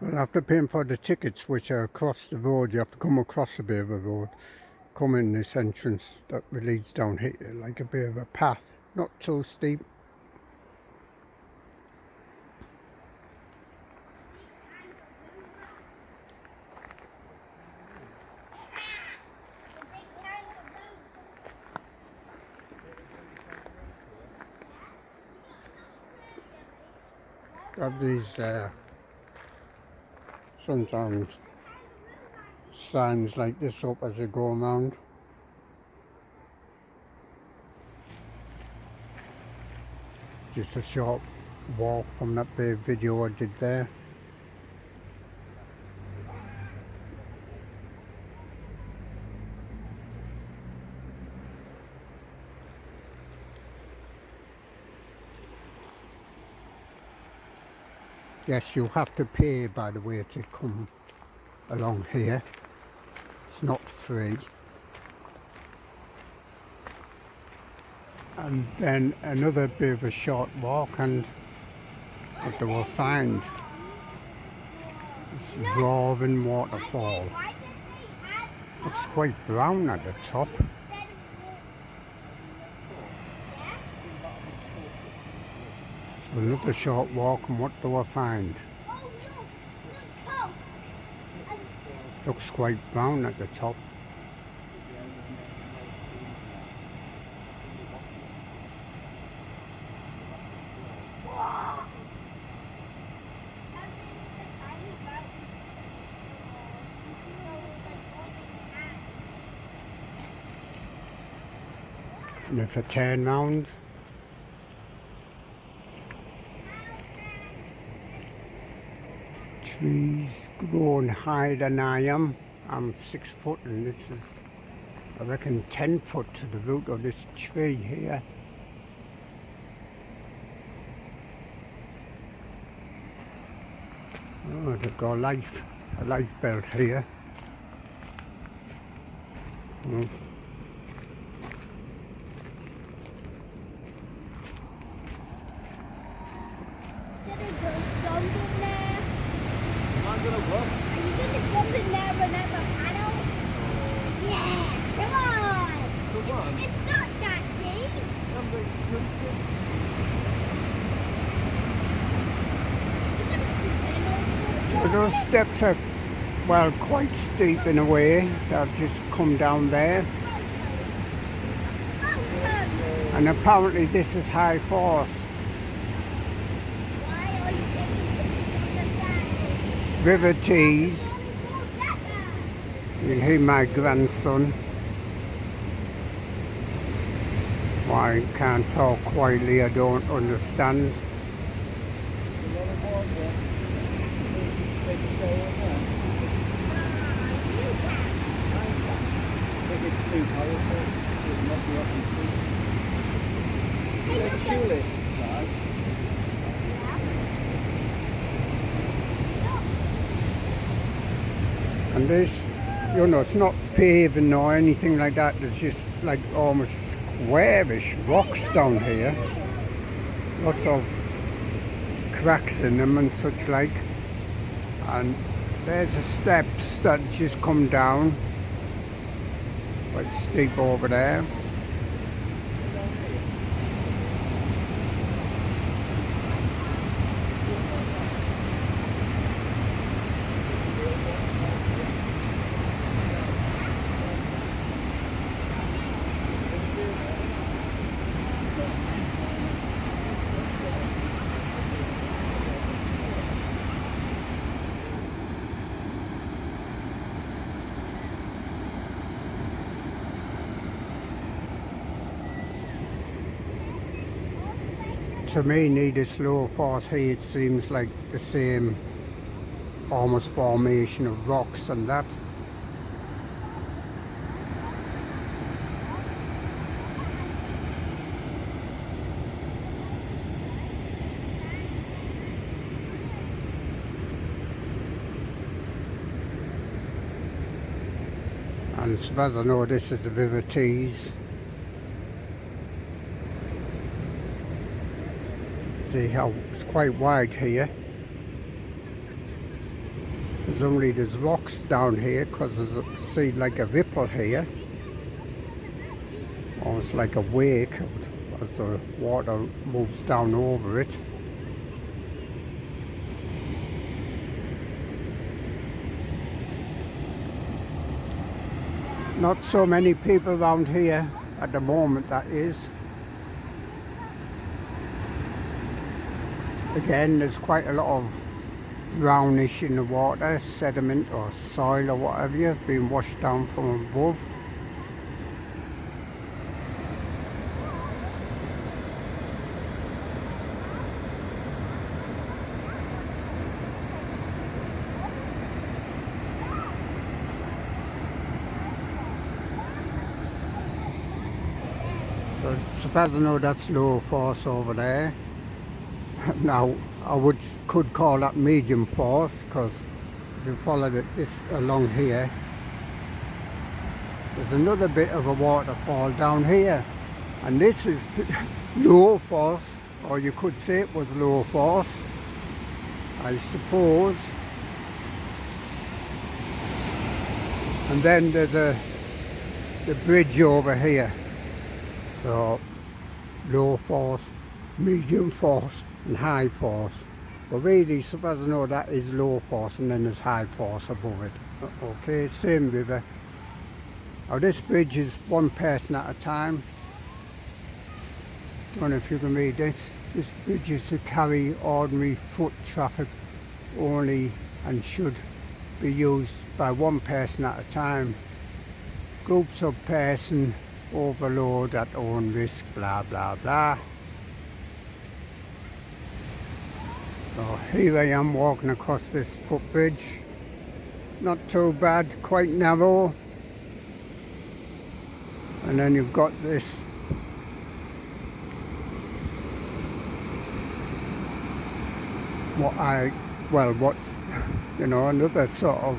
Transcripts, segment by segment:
Well, after paying for the tickets, which are across the road, you have to come across a bit of a road, come in this entrance that leads down here, like a bit of a path, not too steep. Have these sometimes signs like this up as you go around. Just a short walk from that big video I did there. Yes, you have to pay, by the way, to come along here. It's not free. And then another bit of a short walk, and what they will find is roaring waterfall. Looks quite brown at the top. So another short walk, and what do I find? Looks quite brown at the top. And if I turn round, trees growing higher than I am. I'm 6 foot, and this is, I reckon, 10 foot to the root of this tree here. Oh, they've got a life belt here. Oh. I'm gonna look. Are you gonna jump in there another paddle? Yeah, come on! Come on. It's not that deep! I'm like, So those steps are, well, quite steep in a way. I've just come down there. And apparently this is high force. River Tees. You hear my grandson. Why I can't talk quietly, I don't understand. And this, you know, it's not paving or anything like that. There's just like almost squarish rocks down here. Lots of cracks in them and such like. And there's the steps that just come down. Quite steep over there. To me, neither slow force here, it seems like the same almost formation of rocks and that. And as far as I know, this is the River Tees. See how it's quite wide here. Presumably there's rocks down here because there's see like a ripple here, almost like a wake as the water moves down over it. Not so many people around here at the moment, that is. Again, there's quite a lot of brownish in the water, sediment or soil or whatever you being washed down from above. So suppose I know that's low force over there. Now I could call that medium force, because if you follow this along here, there's another bit of a waterfall down here, and this is low force, or you could say it was low force, I suppose. And then there's the bridge over here, so low force, medium force and high force. But really, suppose I know that is low force, and then there's high force above it. Okay, same river. Now this bridge is one person at a time. Don't know if you can read this. This bridge is to carry ordinary foot traffic only and should be used by one person at a time. Groups of persons overload at own risk, blah blah blah. So here I am walking across this footbridge. Not too bad, quite narrow. And then you've got this what's another sort of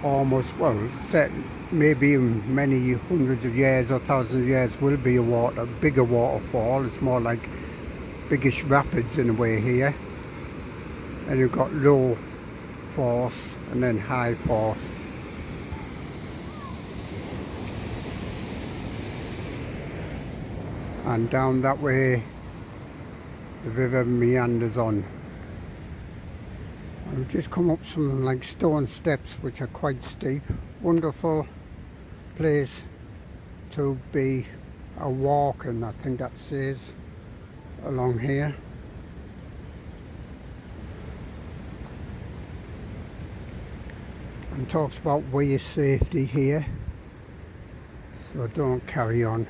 almost, well, set maybe in many hundreds of years or thousands of years will be a bigger waterfall. It's more like biggish rapids in a way here. And you've got low force and then high force. And down that way the river meanders on. And we've just come up some like stone steps which are quite steep. Wonderful place to be a walk, and I think that says along here. And talks about way safety here, so don't carry on.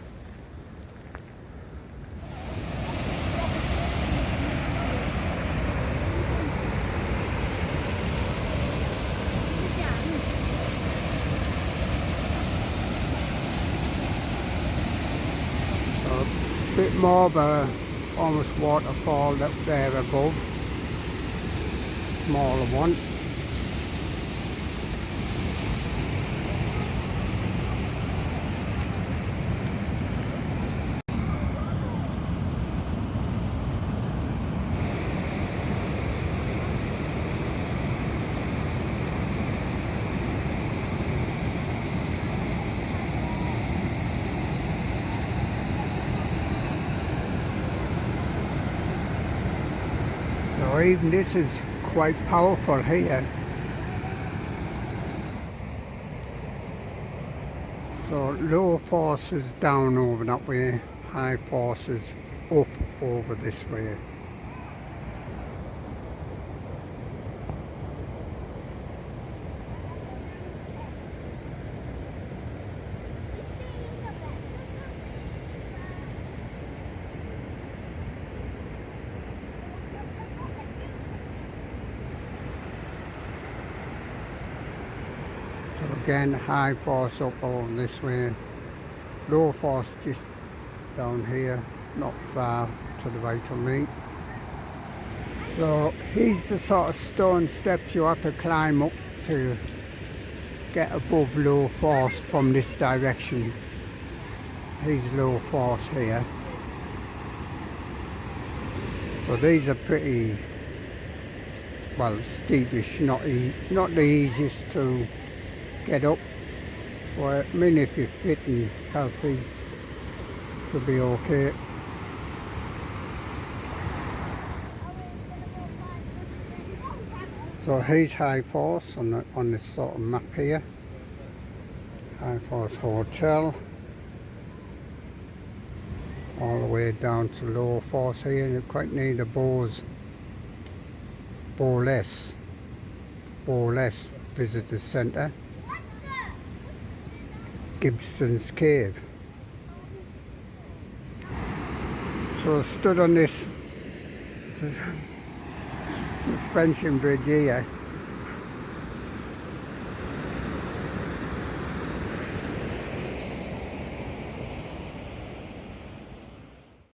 A bit more of a almost waterfall up there above, smaller one. So even this is quite powerful here. So low force is down over that way, high force is up over this way. Again, high force up over this way, low force just down here, not far to the right of me. So here's the sort of stone steps you have to climb up to get above low force from this direction. Here's low force here. So these are pretty well, steepish, not the easiest to get up. But I mean, if you're fit and healthy, should be okay. So here's High Force on this sort of map here. High Force Hotel. All the way down to Low Force here, and you're quite near the Bowless Visitor Centre. Gibson's Cave. So I stood on this suspension bridge here,